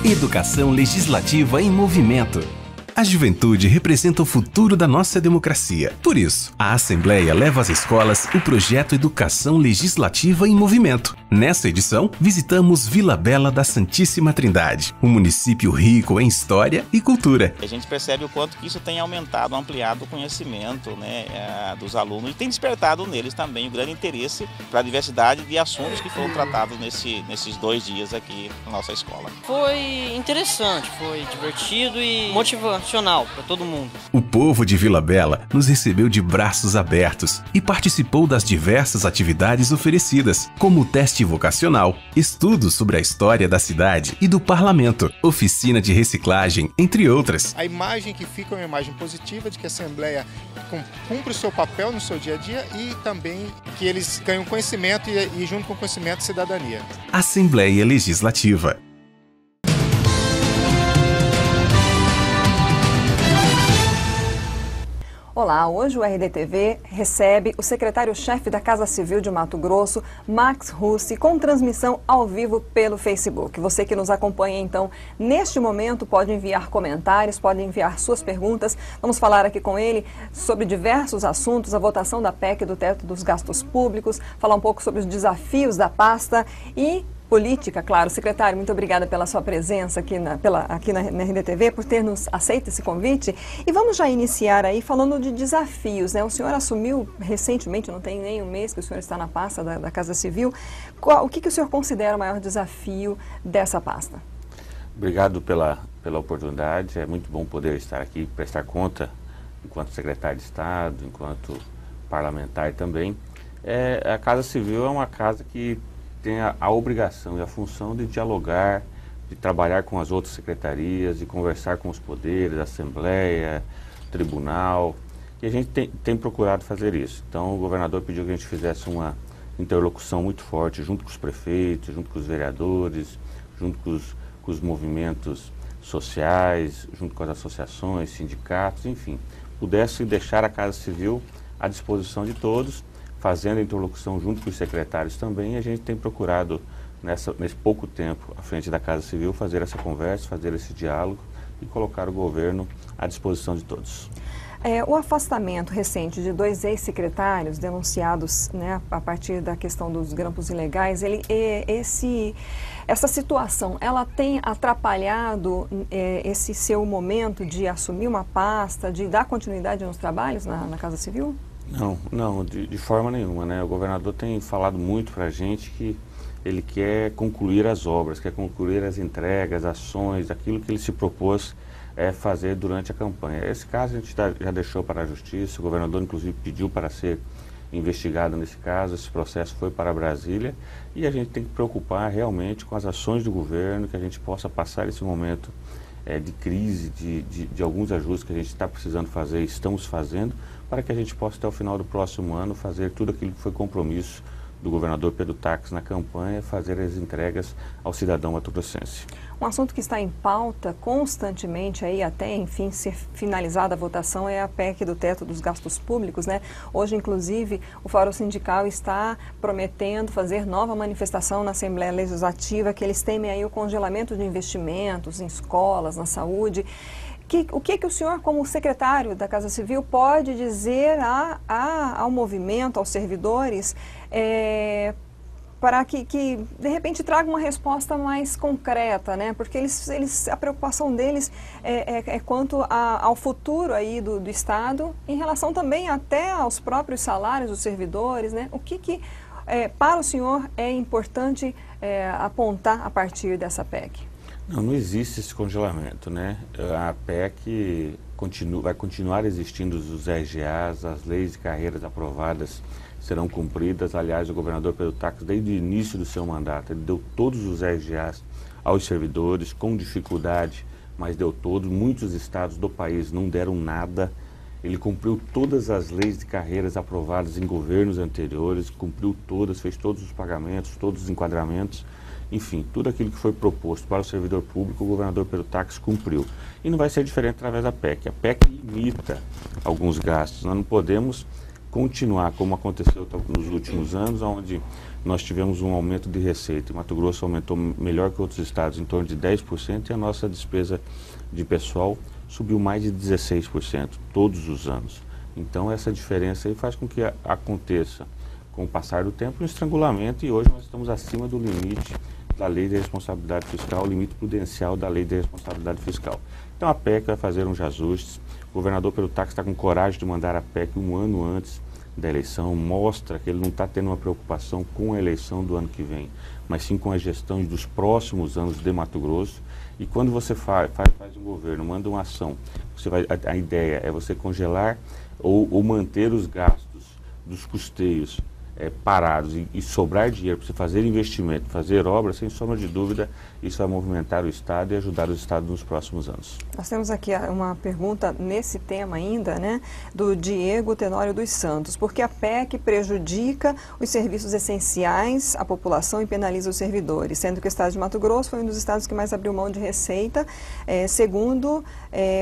Educação Legislativa em Movimento. A juventude representa o futuro da nossa democracia. Por isso, a Assembleia leva às escolas o projeto Educação Legislativa em Movimento. Nesta edição, visitamos Vila Bela da Santíssima Trindade, um município rico em história e cultura. A gente percebe o quanto que isso tem aumentado, ampliado o conhecimento, dos alunos e tem despertado neles também o grande interesse para a diversidade de assuntos que foram tratados nesses 2 dias aqui na nossa escola. Foi interessante, foi divertido e motivacional para todo mundo. O povo de Vila Bela nos recebeu de braços abertos e participou das diversas atividades oferecidas, como o teste vocacional, estudos sobre a história da cidade e do parlamento, oficina de reciclagem, entre outras. A imagem que fica é uma imagem positiva de que a Assembleia cumpre o seu papel no seu dia a dia e também que eles ganham conhecimento e junto com o conhecimento, cidadania. Assembleia Legislativa. Olá, hoje o RDTV recebe o secretário-chefe da Casa Civil de Mato Grosso, Max Russi, com transmissão ao vivo pelo Facebook. Você que nos acompanha, então, neste momento, pode enviar comentários, pode enviar suas perguntas. Vamos falar aqui com ele sobre diversos assuntos, a votação da PEC do teto dos gastos públicos, falar um pouco sobre os desafios da pasta e política, claro. Secretário, muito obrigada pela sua presença aqui na RDTV, por ter nos aceito esse convite. E vamos já iniciar aí falando de desafios, né? O senhor assumiu recentemente, não tem nem um mês que o senhor está na pasta da Casa Civil. O que o senhor considera o maior desafio dessa pasta? Obrigado pela oportunidade. É muito bom poder estar aqui, prestar conta enquanto secretário de Estado, enquanto parlamentar também. A Casa Civil é uma casa que tem a obrigação e a função de dialogar, de trabalhar com as outras secretarias, de conversar com os poderes, Assembleia, Tribunal, e a gente tem procurado fazer isso. Então o governador pediu que a gente fizesse uma interlocução muito forte junto com os prefeitos, junto com os vereadores, junto com os movimentos sociais, junto com as associações, sindicatos, enfim, pudesse deixar a Casa Civil à disposição de todos, fazendo a interlocução junto com os secretários também. A gente tem procurado, nesse pouco tempo à frente da Casa Civil, fazer essa conversa, fazer esse diálogo e colocar o governo à disposição de todos. O afastamento recente de 2 ex-secretários denunciados, né, a partir da questão dos grampos ilegais, essa situação, ela tem atrapalhado esse seu momento de assumir uma pasta, de dar continuidade nos trabalhos na Casa Civil? Não, de forma nenhuma, né? O governador tem falado muito para a gente que ele quer concluir as obras, quer concluir as entregas, ações, aquilo que ele se propôs fazer durante a campanha. Esse caso a gente já deixou para a Justiça, o governador inclusive pediu para ser investigado nesse caso, esse processo foi para Brasília e a gente tem que preocupar realmente com as ações do governo, que a gente possa passar esse momento de crise, de alguns ajustes que a gente está precisando fazer e estamos fazendo, para que a gente possa, até o final do próximo ano, fazer tudo aquilo que foi compromisso do governador Pedro Taques na campanha, fazer as entregas ao cidadão mato-grossense. Um assunto que está em pauta constantemente, aí até, enfim, ser finalizada a votação, é a PEC do teto dos gastos públicos, né? Hoje, inclusive, o Fórum Sindical está prometendo fazer nova manifestação na Assembleia Legislativa, que eles temem aí o congelamento de investimentos em escolas, na saúde. O que o senhor, como secretário da Casa Civil, pode dizer ao movimento, aos servidores, para que, de repente, traga uma resposta mais concreta, né? Porque a preocupação deles é quanto ao futuro aí do Estado, em relação também até aos próprios salários dos servidores, né? O que para o senhor é importante apontar a partir dessa PEC? Não existe esse congelamento, né? A PEC vai continuar existindo os RGAs, as leis de carreiras aprovadas serão cumpridas. Aliás, o governador Pedro Taques, desde o início do seu mandato, ele deu todos os RGAs aos servidores, com dificuldade, mas deu todos. Muitos estados do país não deram nada. Ele cumpriu todas as leis de carreiras aprovadas em governos anteriores, cumpriu todas, fez todos os pagamentos, todos os enquadramentos. Enfim, tudo aquilo que foi proposto para o servidor público, o governador Pedro Taques cumpriu. E não vai ser diferente através da PEC. A PEC limita alguns gastos. Nós não podemos continuar como aconteceu nos últimos anos, onde nós tivemos um aumento de receita. Mato Grosso aumentou melhor que outros estados, em torno de 10%, e a nossa despesa de pessoal subiu mais de 16% todos os anos. Então essa diferença aí faz com que aconteça, com o passar do tempo, um estrangulamento, e hoje nós estamos acima do limite da Lei de Responsabilidade Fiscal, o limite prudencial da Lei de Responsabilidade Fiscal. Então a PEC vai fazer uns ajustes. O governador Pedro Táxi está com coragem de mandar a PEC um ano antes da eleição, mostra que ele não está tendo uma preocupação com a eleição do ano que vem, mas sim com a gestão dos próximos anos de Mato Grosso. E quando você faz um governo, manda uma ação, a ideia é você congelar ou manter os gastos dos custeios parados e sobrar dinheiro para você fazer investimento, fazer obras, sem sombra de dúvida, isso vai movimentar o Estado e ajudar o Estado nos próximos anos. Nós temos aqui uma pergunta nesse tema ainda, né, do Diego Tenório dos Santos. Por que a PEC prejudica os serviços essenciais à população e penaliza os servidores? Sendo que o Estado de Mato Grosso foi um dos estados que mais abriu mão de receita, segundo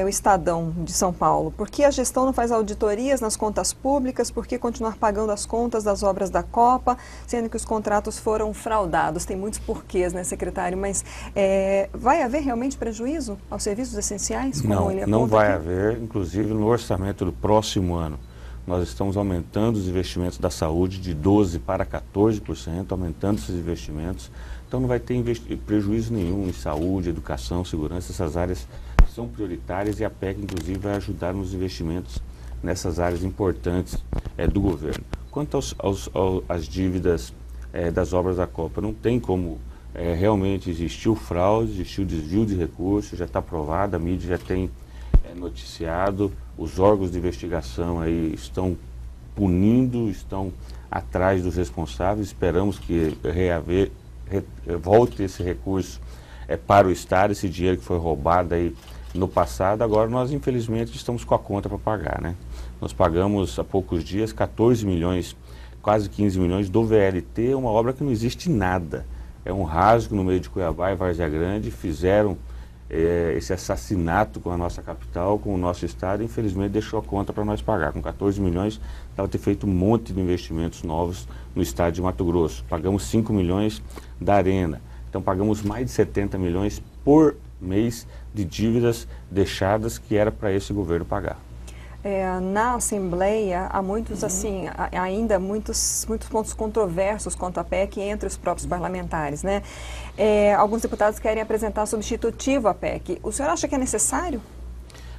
o Estadão de São Paulo. Por que a gestão não faz auditorias nas contas públicas? Por que continuar pagando as contas das obras da Copa, sendo que os contratos foram fraudados? Tem muitos porquês, né, secretário? Mas vai haver realmente prejuízo aos serviços essenciais? Não vai haver. Inclusive, no orçamento do próximo ano, nós estamos aumentando os investimentos da saúde de 12% para 14%, aumentando esses investimentos. Então, não vai ter prejuízo nenhum em saúde, educação, segurança. Essas áreas são prioritárias e a PEC, inclusive, vai ajudar nos investimentos nessas áreas importantes do governo. Quanto às dívidas das obras da Copa, não tem como realmente existiu fraude, existiu desvio de recursos, já está provado, a mídia já tem noticiado, os órgãos de investigação aí estão punindo, estão atrás dos responsáveis, esperamos que volte esse recurso para o Estado, esse dinheiro que foi roubado aí no passado. Agora nós infelizmente estamos com a conta para pagar, né? Nós pagamos há poucos dias 14 milhões, quase 15 milhões do VLT, uma obra que não existe nada. É um rasgo no meio de Cuiabá e Várzea Grande, fizeram esse assassinato com a nossa capital, com o nosso estado, e infelizmente deixou a conta para nós pagar. Com 14 milhões, dava ter feito um monte de investimentos novos no estado de Mato Grosso. Pagamos 5 milhões da Arena, então pagamos mais de 70 milhões por mês de dívidas deixadas que era para esse governo pagar. Na Assembleia há muitos, ainda muitos pontos controversos quanto à PEC entre os próprios parlamentares, né? Alguns deputados querem apresentar substitutivo à PEC. O senhor acha que é necessário?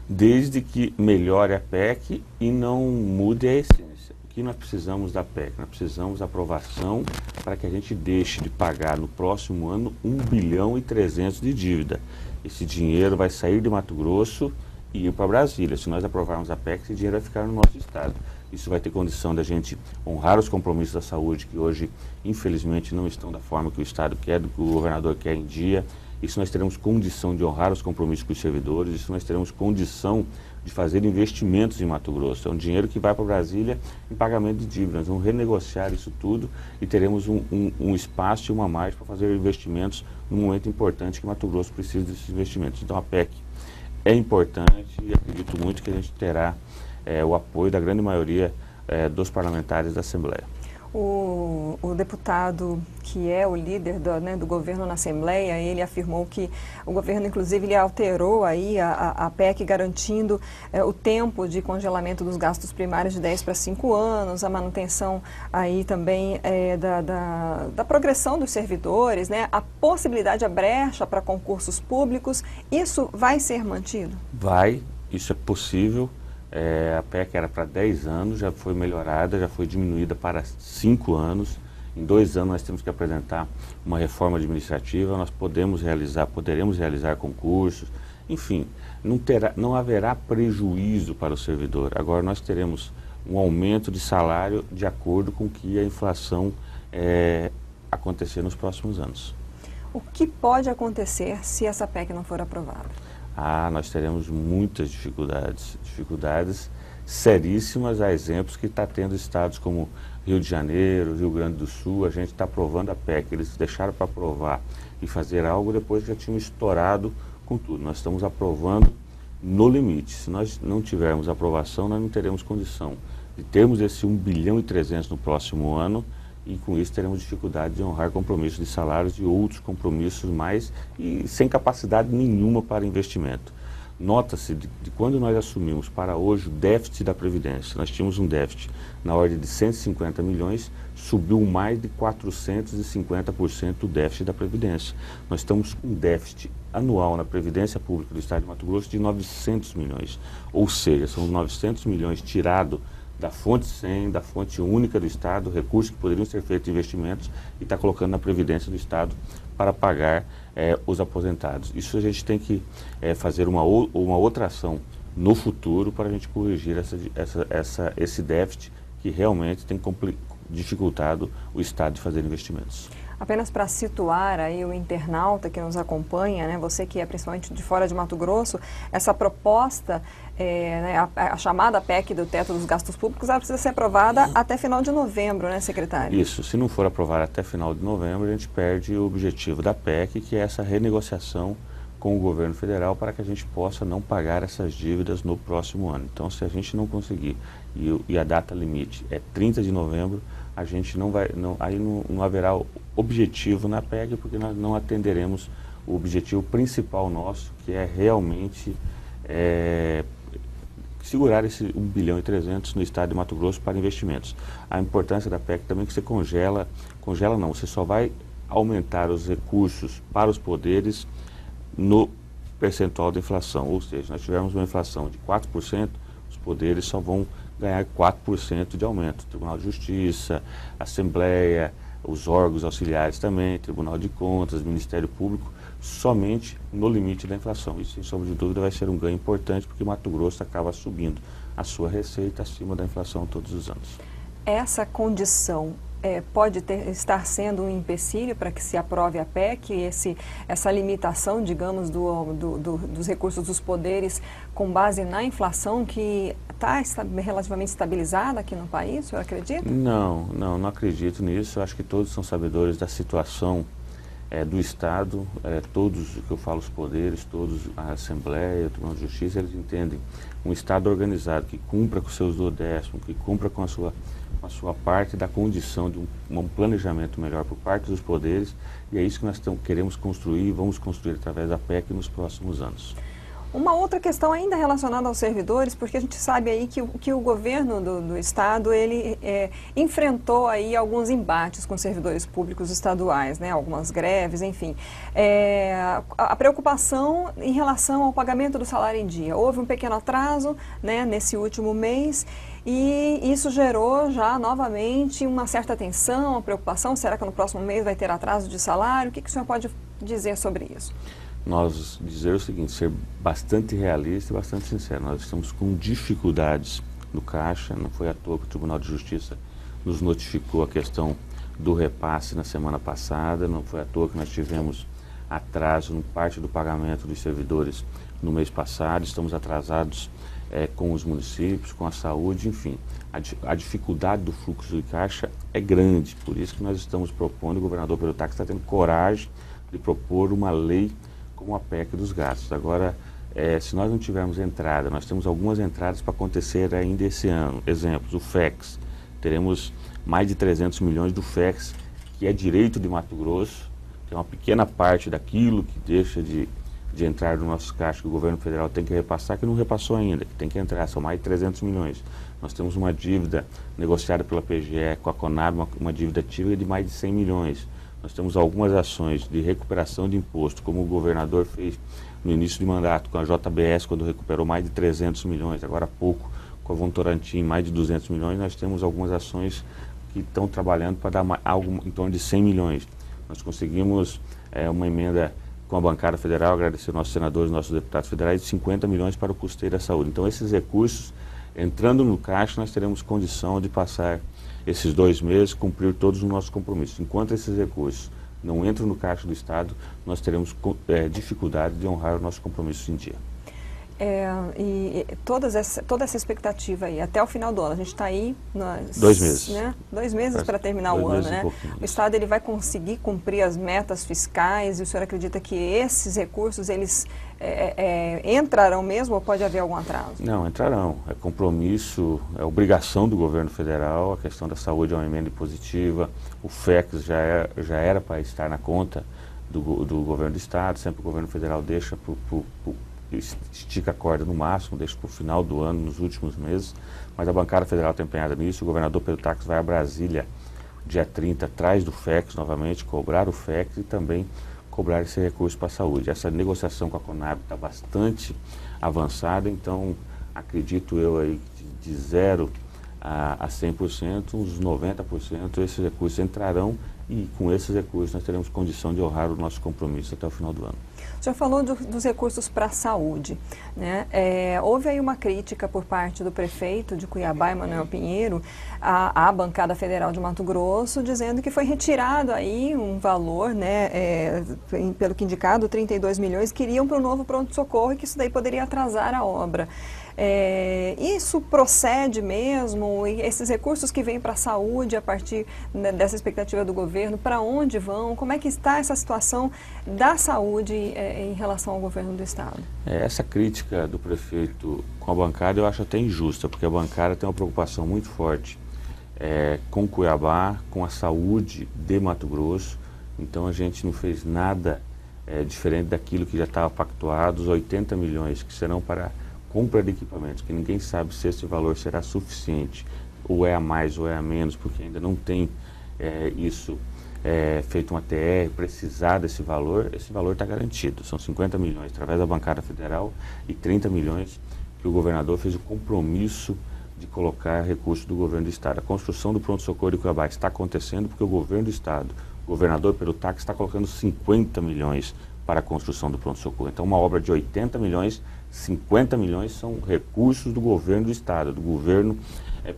Desde que melhore a PEC e não mude a essência. O que nós precisamos da PEC? Nós precisamos da aprovação para que a gente deixe de pagar no próximo ano 1,3 bilhão de dívida. Esse dinheiro vai sair de Mato Grosso e ir para Brasília. Se nós aprovarmos a PEC, esse dinheiro vai ficar no nosso estado. Isso vai ter condição da gente honrar os compromissos da saúde, que hoje, infelizmente, não estão da forma que o estado quer, do que o governador quer em dia. Isso nós teremos condição de honrar os compromissos com os servidores, isso nós teremos condição de fazer investimentos em Mato Grosso. É um dinheiro que vai para Brasília em pagamento de dívidas. Nós vamos renegociar isso tudo e teremos um espaço e uma margem para fazer investimentos num momento importante que Mato Grosso precisa desses investimentos. Então a PEC é importante e acredito muito que a gente terá o apoio da grande maioria dos parlamentares da Assembleia. O deputado que é o líder do governo na Assembleia, ele afirmou que o governo, inclusive, ele alterou aí a PEC garantindo o tempo de congelamento dos gastos primários de 10 para 5 anos, a manutenção aí também da progressão dos servidores, né? A possibilidade, a brecha para concursos públicos. Isso vai ser mantido? Vai, isso é possível. A PEC era para 10 anos, já foi melhorada, já foi diminuída para 5 anos. Em 2 anos nós temos que apresentar uma reforma administrativa, nós poderemos realizar concursos, enfim, não haverá prejuízo para o servidor. Agora nós teremos um aumento de salário de acordo com que a inflação acontecer nos próximos anos. O que pode acontecer se essa PEC não for aprovada? Nós teremos muitas dificuldades seríssimas, a exemplos que está tendo estados como Rio de Janeiro, Rio Grande do Sul. A gente está aprovando a PEC, eles deixaram para aprovar e fazer algo, depois já tinham estourado com tudo. Nós estamos aprovando no limite. Se nós não tivermos aprovação, nós não teremos condição de termos esse 1 bilhão e 300 no próximo ano, e com isso teremos dificuldade de honrar compromissos de salários e outros compromissos mais, e sem capacidade nenhuma para investimento. Nota-se de quando nós assumimos para hoje o déficit da Previdência, nós tínhamos um déficit na ordem de 150 milhões, subiu mais de 450% o déficit da Previdência. Nós estamos com um déficit anual na Previdência Pública do Estado de Mato Grosso de 900 milhões, ou seja, são 900 milhões tirados da fonte 100, da fonte única do Estado, recursos que poderiam ser feitos em investimentos, e está colocando na Previdência do Estado para pagar os aposentados. Isso a gente tem que fazer uma outra ação no futuro para a gente corrigir esse déficit que realmente tem dificultado o Estado de fazer investimentos. Apenas para situar aí o internauta que nos acompanha, né, você que é principalmente de fora de Mato Grosso, essa proposta, né, a chamada PEC do teto dos gastos públicos, ela precisa ser aprovada até final de novembro, né, secretário? Isso, se não for aprovada até final de novembro, a gente perde o objetivo da PEC, que é essa renegociação com o governo federal para que a gente possa não pagar essas dívidas no próximo ano. Então, se a gente não conseguir, e a data limite é 30 de novembro, a gente aí não haverá objetivo na PEC, porque nós não atenderemos o objetivo principal nosso, que é realmente segurar esse 1 bilhão e 300 no estado de Mato Grosso para investimentos. A importância da PEC também é que você congela não, você só vai aumentar os recursos para os poderes no percentual da inflação, ou seja, nós tivemos uma inflação de 4%, os poderes só vão ganhar 4% de aumento. Tribunal de Justiça, Assembleia, os órgãos auxiliares também, Tribunal de Contas, Ministério Público, somente no limite da inflação. Isso, sem sombra de dúvida, vai ser um ganho importante, porque Mato Grosso acaba subindo a sua receita acima da inflação todos os anos. Essa condição pode estar sendo um empecilho para que se aprove a PEC, essa limitação, digamos, dos recursos dos poderes com base na inflação que está relativamente estabilizada aqui no país, o senhor acredita? Não acredito nisso. Eu acho que todos são sabedores da situação do Estado, todos, o que eu falo, os poderes, todos, a Assembleia, o Tribunal de Justiça, eles entendem um Estado organizado que cumpra com seus duodécimos, que cumpra com a sua parte da condição de um planejamento melhor por parte dos poderes, e é isso que nós queremos construir e vamos construir através da PEC nos próximos anos. Uma outra questão ainda relacionada aos servidores, porque a gente sabe aí que o governo do Estado, ele enfrentou aí alguns embates com servidores públicos estaduais, né, algumas greves, enfim. A preocupação em relação ao pagamento do salário em dia. Houve um pequeno atraso, né, nesse último mês, e isso gerou já novamente uma certa tensão, uma preocupação. Será que no próximo mês vai ter atraso de salário? O que o senhor pode dizer sobre isso? Nós dizer o seguinte, ser bastante realista e bastante sincero. Nós estamos com dificuldades no caixa, não foi à toa que o Tribunal de Justiça nos notificou a questão do repasse na semana passada, não foi à toa que nós tivemos atraso no parte do pagamento dos servidores no mês passado, estamos atrasados com os municípios, com a saúde, enfim. A dificuldade do fluxo de caixa é grande, por isso que nós estamos propondo, o governador Pedro Táxi está tendo coragem de propor uma lei como a PEC dos gastos. Agora, se nós não tivermos entrada, nós temos algumas entradas para acontecer ainda esse ano. Exemplos, o FEX. Teremos mais de 300 milhões do FEX, que é direito de Mato Grosso, que é uma pequena parte daquilo que deixa de entrar no nosso caixa, que o governo federal tem que repassar, que não repassou ainda, que tem que entrar, são mais de 300 milhões. Nós temos uma dívida negociada pela PGE com a Conab, uma dívida ativa de mais de 100 milhões. Nós temos algumas ações de recuperação de imposto, como o governador fez no início de mandato com a JBS, quando recuperou mais de 300 milhões, agora há pouco com a Votorantim, mais de 200 milhões. Nós temos algumas ações que estão trabalhando para dar algo em torno de 100 milhões. Nós conseguimos uma emenda com a bancada federal, agradecer aos nossos senadores, nossos deputados federais, de 50 milhões para o custeio da saúde. Então, esses recursos, entrando no caixa, nós teremos condição de passar esses 2 meses, cumprir todos os nossos compromissos. Enquanto esses recursos não entram no caixa do Estado, nós teremos dificuldade de honrar os nossos compromissos em dia. E toda essa expectativa aí, até o final do ano, a gente está aí... 2 meses. Né? 2 meses para terminar o ano, né? O Estado ele vai conseguir cumprir as metas fiscais e o senhor acredita que esses recursos, eles entrarão mesmo ou pode haver algum atraso? Não, entrarão. É compromisso, é obrigação do governo federal, a questão da saúde é uma emenda impositiva, o FEX já era para estar na conta do governo do Estado, sempre o governo federal deixa estica a corda no máximo, deixa para o final do ano, nos últimos meses, mas a bancada federal está empenhada nisso, o governador Pedro Taques vai a Brasília dia 30, atrás do FEX novamente, cobrar o FEX e também cobrar esse recurso para a saúde. Essa negociação com a Conab está bastante avançada, então acredito eu aí de 0 a 100%, uns 90% esses recursos entrarão e com esses recursos nós teremos condição de honrar o nosso compromisso até o final do ano. O senhor falou dos recursos para a saúde, né? Houve aí uma crítica por parte do prefeito de Cuiabá, Emanuel Pinheiro, à bancada federal de Mato Grosso, dizendo que foi retirado aí um valor, né, pelo que indicado, 32 milhões, que iriam para o novo pronto-socorro e que isso daí poderia atrasar a obra. Isso procede mesmo? E esses recursos que vêm para a saúde a partir dessa expectativa do governo, para onde vão? Como é que está essa situação da saúde em relação ao governo do Estado? Essa crítica do prefeito com a bancada eu acho até injusta, porque a bancada tem uma preocupação muito forte com Cuiabá, com a saúde de Mato Grosso, então a gente não fez nada diferente daquilo que já estava pactuado, os 80 milhões que serão para compra de equipamentos, que ninguém sabe se esse valor será suficiente, ou é a mais ou é a menos, porque ainda não tem isso feito uma TR, precisar desse valor, esse valor está garantido. São 50 milhões através da bancada federal e 30 milhões que o governador fez o compromisso de colocar recursos do governo do Estado. A construção do pronto-socorro de Cuiabá está acontecendo porque o governo do Estado, o governador Pedro Taques, está colocando 50 milhões para a construção do pronto-socorro. Então, uma obra de 80 milhões, 50 milhões são recursos do governo do Estado, do governo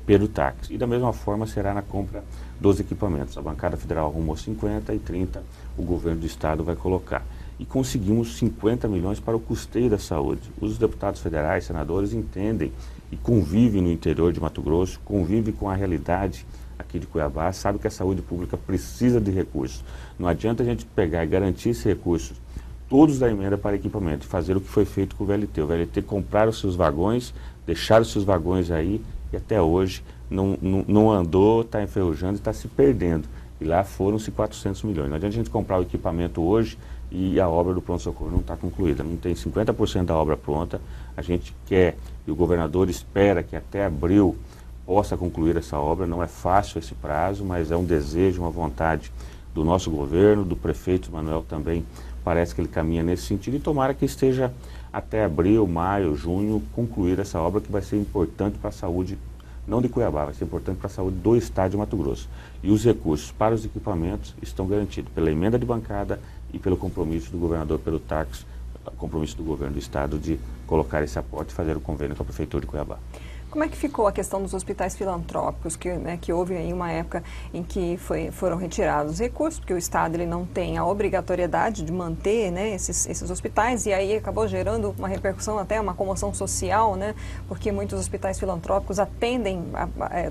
Pedro Taques. E da mesma forma será na compra dos equipamentos. A bancada federal arrumou 50 e 30 o governo do Estado vai colocar. E conseguimos 50 milhões para o custeio da saúde. Os deputados federais, senadores entendem e convivem no interior de Mato Grosso, convivem com a realidade aqui de Cuiabá, sabe que a saúde pública precisa de recursos. Não adianta a gente pegar e garantir esses recursos todos da emenda para equipamento e fazer o que foi feito com o VLT. O VLT comprar os seus vagões, deixar os seus vagões aí e até hoje não andou, está enferrujando e está se perdendo. E lá foram-se 400 milhões. Não adianta a gente comprar o equipamento hoje e a obra do pronto-socorro não está concluída. Não tem 50% da obra pronta. A gente quer e o governador espera que até abril possa concluir essa obra. Não é fácil esse prazo, mas é um desejo, uma vontade do nosso governo, do prefeito Manuel também. Parece que ele caminha nesse sentido e tomara que esteja até abril, maio, junho, concluir essa obra que vai ser importante para a saúde, não de Cuiabá, vai ser importante para a saúde do Estado de Mato Grosso. E os recursos para os equipamentos estão garantidos pela emenda de bancada e pelo compromisso do governador Pedro Taques, compromisso do governo do Estado de colocar esse aporte e fazer o convênio com a Prefeitura de Cuiabá. Como é que ficou a questão dos hospitais filantrópicos, que houve aí uma época em que foram retirados os recursos, porque o Estado ele não tem a obrigatoriedade de manter, né, esses hospitais, e aí acabou gerando uma repercussão, até uma comoção social, né, porque muitos hospitais filantrópicos atendem,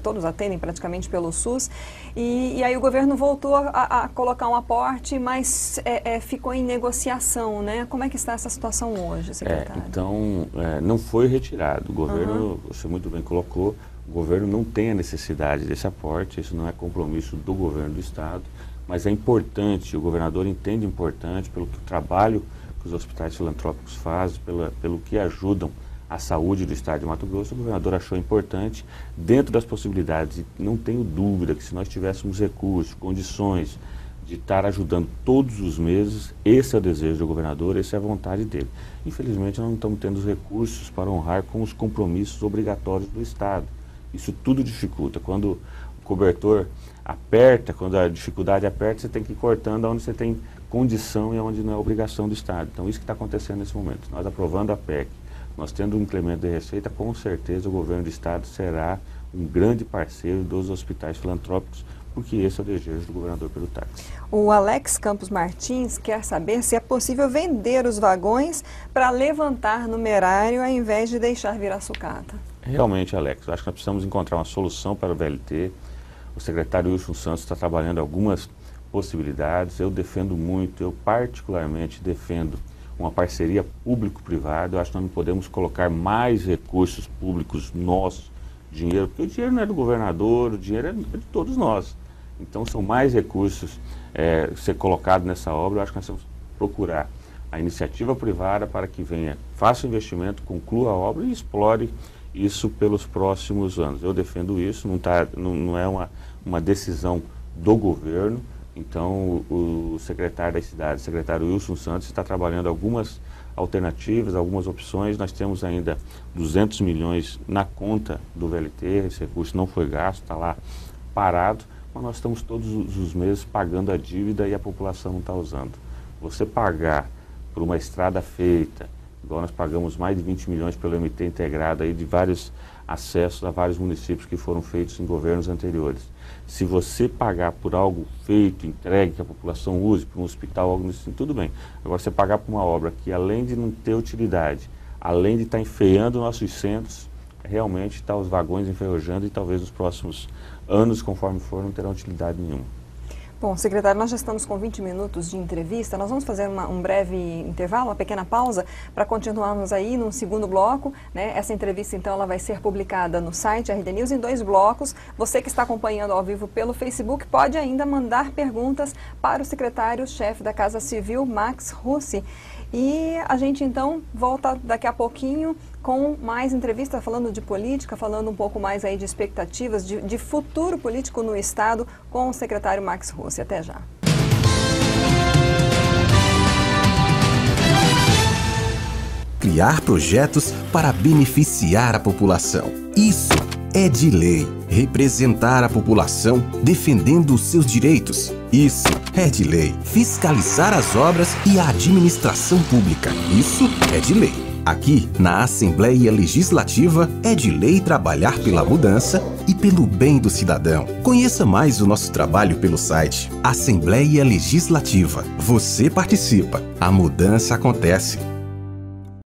todos atendem praticamente pelo SUS, e aí o governo voltou a colocar um aporte, mas ficou em negociação, né? Como é que está essa situação hoje, secretário? Então, não foi retirado. O governo, você muito bem colocou, o governo não tem a necessidade desse aporte, isso não é compromisso do governo do Estado, mas é importante, o governador entende importante pelo trabalho que os hospitais filantrópicos fazem, pelo que ajudam a saúde do Estado de Mato Grosso, o governador achou importante, dentro das possibilidades, e não tenho dúvida que se nós tivéssemos recursos, condições de estar ajudando todos os meses, esse é o desejo do governador, essa é a vontade dele. Infelizmente, nós não estamos tendo os recursos para honrar com os compromissos obrigatórios do Estado. Isso tudo dificulta. Quando o cobertor aperta, quando a dificuldade aperta, você tem que ir cortando onde você tem condição e onde não é obrigação do Estado. Então, isso que está acontecendo nesse momento. Nós aprovando a PEC, nós tendo um incremento de receita, com certeza o governo do Estado será um grande parceiro dos hospitais filantrópicos, porque esse é o desejo do governador Pedro Táxi. O Alex Campos Martins quer saber se é possível vender os vagões para levantar numerário ao invés de deixar virar sucata. Realmente, Alex, acho que nós precisamos encontrar uma solução para o VLT. O secretário Wilson Santos está trabalhando algumas possibilidades. Eu defendo muito, eu particularmente defendo uma parceria público-privada. Eu acho que nós não podemos colocar mais recursos públicos nossos, dinheiro, porque o dinheiro não é do governador, o dinheiro é de todos nós. Então, são mais recursos ser colocados nessa obra. Eu acho que nós temos que procurar a iniciativa privada para que venha, faça o investimento, conclua a obra e explore isso pelos próximos anos. Eu defendo isso, não é uma decisão do governo. Então, o secretário da cidade, o secretário Wilson Santos, está trabalhando algumas alternativas, algumas opções. Nós temos ainda 200 milhões na conta do VLT, esse recurso não foi gasto, está lá parado, mas nós estamos todos os meses pagando a dívida e a população não está usando. Você pagar por uma estrada feita, igual nós pagamos mais de 20 milhões pelo MT integrado aí de vários acessos a vários municípios que foram feitos em governos anteriores. Se você pagar por algo feito, entregue, que a população use, por um hospital, algo assim, tudo bem. Agora, você pagar por uma obra que, além de não ter utilidade, além de estar enfeiando nossos centros, realmente está os vagões enferrujando e talvez nos próximos anos, conforme for, não terão utilidade nenhuma. Bom, secretário, nós já estamos com 20 minutos de entrevista. Nós vamos fazer um breve intervalo, uma pequena pausa, para continuarmos aí num segundo bloco, né? Essa entrevista, então, ela vai ser publicada no site RD News em 2 blocos. Você que está acompanhando ao vivo pelo Facebook pode ainda mandar perguntas para o secretário-chefe da Casa Civil, Max Russi. E a gente, então, volta daqui a pouquinho com mais entrevista, falando de política, falando um pouco mais aí de expectativas, de futuro político no Estado, com o secretário Max Russi. Até já. Criar projetos para beneficiar a população. Isso é de lei. Representar a população defendendo os seus direitos. Isso é de lei. Fiscalizar as obras e a administração pública. Isso é de lei. Aqui, na Assembleia Legislativa, é de lei trabalhar pela mudança e pelo bem do cidadão. Conheça mais o nosso trabalho pelo site Assembleia Legislativa. Você participa, a mudança acontece.